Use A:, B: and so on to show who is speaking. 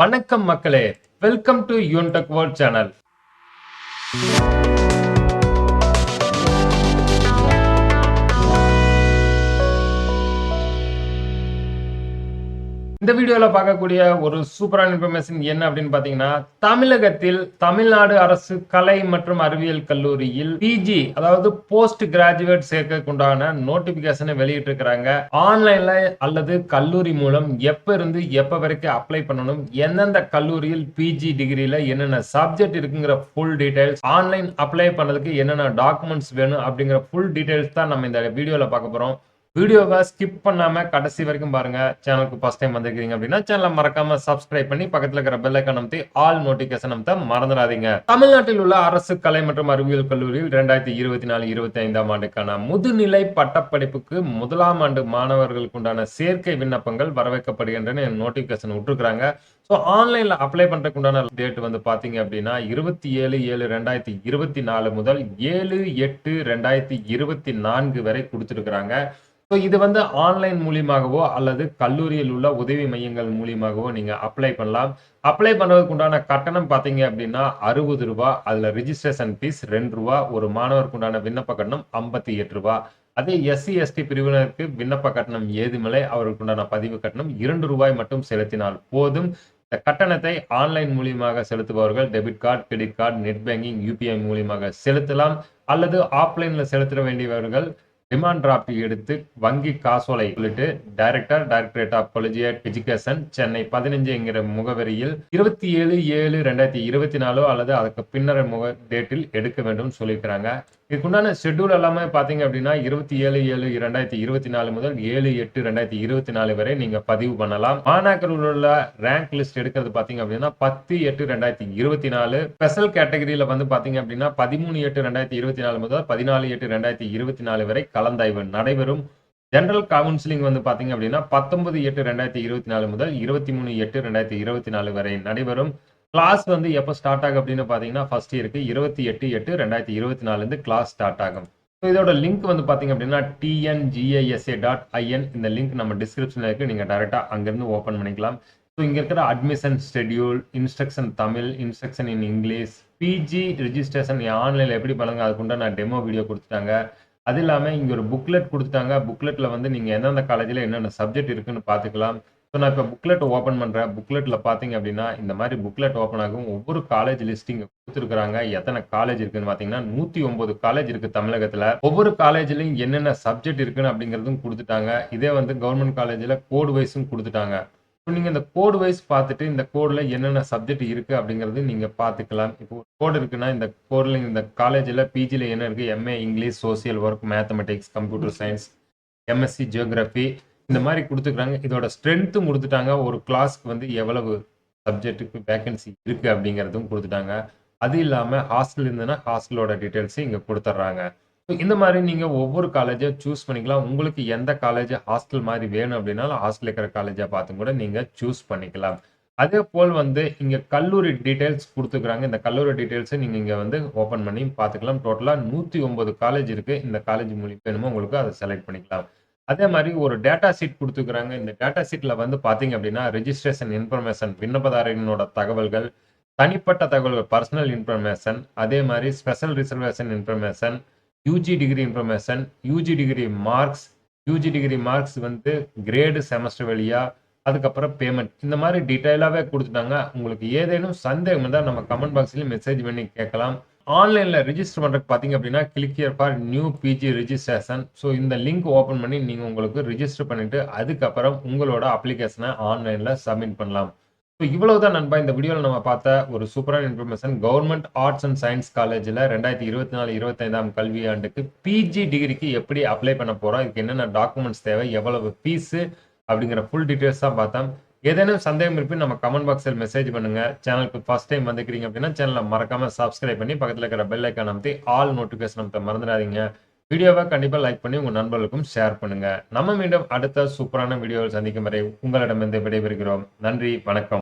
A: வணக்கம் மக்களே, welcome to யூன்டெக் world channel. இந்த வீடியோல பார்க்கக்கூடிய ஒரு சூப்பரான இன்ஃபர்மேஷன் என்ன அப்படின்னு பாத்தீங்கன்னா, தமிழகத்தில் தமிழ்நாடு அரசு கலை மற்றும் அறிவியல் கல்லூரியில் பிஜி அதாவது போஸ்ட் கிராஜுவேட் சேர்க்கைக்குண்டான நோட்டிபிகேஷனை வெளியிட்டு இருக்காங்க. ஆன்லைன்ல அல்லது கல்லூரி மூலம் எப்ப இருந்து எப்ப வரைக்கும் அப்ளை பண்ணணும், எந்தெந்த கல்லூரியில் பிஜி டிகிரில என்னென்ன சப்ஜெக்ட் இருக்குங்கிற ஃபுல் டீடைல்ஸ், ஆன்லைன் அப்ளை பண்ணதுக்கு என்னென்ன டாக்குமெண்ட்ஸ் வேணும் அப்படிங்கிற ஃபுல் டீடைல்ஸ் தான் நம்ம இந்த வீடியோல பார்க்க போறோம். வீடியோவை ஸ்கிப் பண்ணாம கடைசி வரைக்கும் பாருங்க. சேனலுக்கு ஃபர்ஸ்ட் டைம் வந்திருக்கீங்க அப்படின்னா சேனலை மறக்காம சப்ஸ்கிரைப் பண்ணி பக்கத்துல இருக்கிற பெல் ஐகான் அமைத்து ஆல் நோட்டிபிகேஷன் அமைத்த மறந்துடாதீங்க. தமிழ்நாட்டில் உள்ள அரசு கலை மற்றும் அறிவியல் கல்லூரியில் 2024-25 ஆண்டுக்கான முதுநிலை பட்டப்படிப்புக்கு முதலாம் ஆண்டு மாணவர்களுக்கு உண்டான சேர்க்கை விண்ணப்பங்கள் வரவேற்கப்படுகின்றன நோட்டிபிகேஷன் விட்டுருக்காங்க. ஸோ ஆன்லைன்ல அப்ளை பண்றதுக்கு உண்டான டேட் வந்து பாத்தீங்க அப்படின்னா 27/7/2024 முதல் 7/8/2024 வரை கொடுத்துருக்காங்க. ஸோ இது வந்து ஆன்லைன் மூலியமாகவோ அல்லது கல்லூரியில் உள்ள உதவி மையங்கள் மூலியமாகவோ நீங்க அப்ளை பண்ணலாம். அப்ளை பண்றதுக்கு உண்டான கட்டணம் பாத்தீங்க அப்படின்னா ரூ. 60. அதுல ரிஜிஸ்ட்ரேஷன் ஃபீஸ் ரூ. 2. ஒரு மாணவருக்கு உண்டான விண்ணப்ப கட்டணம் ரூ. 58. அதே எஸ்சி எஸ்டி பிரிவினருக்கு விண்ணப்ப கட்டணம் ஏதுமில்லை. அவருக்கு உண்டான பதிவு கட்டணம் ரூ. 2 மட்டும் செலுத்தினால் போதும். இந்த கட்டணத்தை ஆன்லைன் மூலியமாக செலுத்துபவர்கள் debit card, credit card, net banking, UPI மூலியமாக செலுத்தலாம். அல்லது ஆஃப்லைன்ல செலுத்த வேண்டியவர்கள் டிமாண்ட் டிராஃப்ட் எடுத்து வங்கி காசோலை சொல்லிட்டு டைரக்டரேட் ஆஃப் கொலிஜியேட் எஜுகேஷன் சென்னை 15 என்கிற முகவரியில் 27/7/2024 அல்லது அதுக்கு பின்னர் டேட்டில் எடுக்க வேண்டும் சொல்லியிருக்கிறாங்க. இதுக்குண்டான ஷெட்யூல் எல்லாமே பாத்தீங்க அப்படின்னா 27/7/2024 முதல் 7/8/2024 வரை நீங்க பதிவு பண்ணலாம். மாணாக்கரில் உள்ள ரேங்க் லிஸ்ட் எடுக்கிறது பாத்தீங்க அப்படின்னா 10/8/2024. ஸ்பெஷல் கேட்டகரியில வந்து பாத்தீங்க அப்படின்னா 13/8/2024 முதல் 14/8/2024 வரை கலந்தாய்வு நடைபெறும். ஜெனரல் கவுன்சிலிங் வந்து பாத்தீங்க அப்படின்னா 19/8/2024 முதல் 23/8/2024 வரை நடைபெறும். கிளாஸ் வந்து எப்போ ஸ்டார்ட் ஆகும் அப்படின்னு பாத்தீங்கன்னா ஃபர்ஸ்ட் இயருக்கு 28/8/2024 இருந்து கிளாஸ் ஸ்டார்ட் ஆகும். இதோட லிங்க் வந்து பாத்தீங்க அப்படின்னா tngisa.in இந்த லிங்க் நம்ம டிஸ்கிரிப்ஷன்ல இருக்கு. நீங்க டைரக்டா அங்கிருந்து ஓபன் பண்ணிக்கலாம். ஸோ இங்க இருக்கிற admission schedule, instruction Tamil, instruction in English, PG registration ஆன்லைன்ல எப்படி பண்ணுங்க அதுக்குண்டா நான் டெமோ வீடியோ கொடுத்துட்டாங்க. அது இல்லாம இங்க ஒரு புக்லெட் கொடுத்துட்டாங்க. புக்லெட்ல வந்து நீங்க எந்தெந்த காலேஜ்ல என்னென்ன சப்ஜெக்ட் இருக்குன்னு பாத்துக்கலாம். ஸோ நான் இப்போ புக்லெட் ஓப்பன் பண்றேன். புக்லெட்ல பாத்தீங்க அப்படின்னா இந்த மாதிரி புக்லெட் ஓப்பன் ஆகும். ஒவ்வொரு காலேஜ் லிஸ்டிங் கொடுத்துருக்காங்க. எத்தனை காலேஜ் இருக்குன்னு பாத்தீங்கன்னா 109 காலேஜ் இருக்கு தமிழகத்துல. ஒவ்வொரு காலேஜ்லயும் என்னென்ன சப்ஜெக்ட் இருக்குன்னு அப்படிங்கறதும் கொடுத்துட்டாங்க. இதே வந்து கவர்மெண்ட் காலேஜ்ல கோட் வைஸும் கொடுத்துட்டாங்க. நீங்க இந்த கோட் வைஸ் பார்த்துட்டு இந்த கோட்ல என்னென்ன சப்ஜெக்ட் இருக்கு அப்படிங்கறது நீங்க பாத்துக்கலாம். இப்போ ஒரு கோட் இருக்குன்னா இந்த கோட்ல இந்த காலேஜ்ல பிஜில என்ன இருக்கு, MA English, social work, mathematics, computer science, MSc geography இந்த மாதிரி கொடுத்துருக்காங்க. இதோட ஸ்ட்ரென்த்தும் கொடுத்துட்டாங்க. ஒரு கிளாஸ்க்கு வந்து எவ்வளவு சப்ஜெக்ட்டுக்கு வேகன்சி இருக்கு அப்படிங்கறதும் கொடுத்துட்டாங்க. அது இல்லாம ஹாஸ்டல் இருந்ததுன்னா ஹாஸ்டலோட டீடைல்ஸ் இங்க கொடுத்துட்றாங்க. இந்த மாதிரி நீங்க ஒவ்வொரு காலேஜை சூஸ் பண்ணிக்கலாம். உங்களுக்கு எந்த காலேஜ் ஹாஸ்டல் மாதிரி வேணும் அப்படின்னாலும் ஹாஸ்டல் இருக்கிற காலேஜா பார்த்து கூட நீங்க சூஸ் பண்ணிக்கலாம். அதே போல் வந்து இங்க கல்லூரி டீடைல்ஸ் கொடுத்துக்கிறாங்க. இந்த கல்லூரி டீடைல்ஸ் நீங்க இங்க வந்து ஓபன் பண்ணி பார்த்துக்கலாம். டோட்டலா 109 காலேஜ் இருக்கு. இந்த காலேஜ் மூலியம் வேணுமோ உங்களுக்கு அதை செலக்ட் பண்ணிக்கலாம். அதே மாதிரி ஒரு டேட்டா ஷீட் கொடுத்துக்கிறாங்க. இந்த டேட்டா ஷீட்ல வந்து பாத்தீங்க அப்படின்னா ரெஜிஸ்ட்ரேஷன் இன்ஃபர்மேஷன், விண்ணப்பதாரனோட தகவல்கள், தனிப்பட்ட தகவல்கள், பர்சனல் இன்ஃபர்மேஷன், அதே மாதிரி special reservation information, UG degree information, UG degree marks வந்து கிரேடு செமஸ்டர் வழியா, அதுக்கப்புறம் பேமெண்ட் இந்த மாதிரி டீடைலாவே கொடுத்துட்டாங்க. உங்களுக்கு ஏதேனும் சந்தேகம் இருந்தால் நம்ம கமெண்ட் பாக்ஸ்லயும் மெசேஜ் பண்ணி கேட்கலாம். ஆன்லைன்ல ரிஜிஸ்டர் பண்றதுக்கு பாத்தீங்க அப்படின்னா click here for new PG registration. So இந்த லிங்க் ஓபன் பண்ணி நீங்க உங்களுக்கு ரிஜிஸ்டர் பண்ணிட்டு அதுக்கப்புறம் உங்களோட அப்ளிகேஷனை ஆன்லைன்ல சப்மிட் பண்ணலாம். ஸோ இவ்வளவுதான் நண்பா இந்த வீடியோவில் நம்ம பார்த்த ஒரு சூப்பரான information. Government arts and science காலேஜில் 2024-25 கல்வியாண்டுக்கு பிஜி டிகிரிக்கு எப்படி அப்ளை பண்ண போறோம், இதுக்கு என்னென்ன டாக்குமெண்ட்ஸ் தேவை, எவ்வளவு ஃபீஸ் அப்படிங்கிற ஃபுல் டீடைல்ஸ் தான் பார்த்தோம். ஏதேனும் சந்தேகம் இருக்கு நம்ம கமெண்ட் பாக்ஸில் மெசேஜ் பண்ணுங்க. சேனலுக்கு ஃபர்ஸ்ட் டைம் வந்துக்கிறீங்க அப்படின்னா சேனலை மறக்காம சப்ஸ்கிரைப் பண்ணி பக்கத்தில் இருக்கிற பெல் ஐக்கான் அமைத்து ஆல் நோட்டிஃபிகேஷன் அமைத்த மறந்துடாதீங்க. வீடியோவை கண்டிப்பா லைக் பண்ணி உங்க நண்பர்களுக்கும் ஷேர் பண்ணுங்க. நம்ம மீண்டும் அடுத்த சூப்பரான வீடியோவில் சந்திக்கும் வரை உங்களிடமிருந்து விடைபெறுகிறோம். நன்றி, வணக்கம்.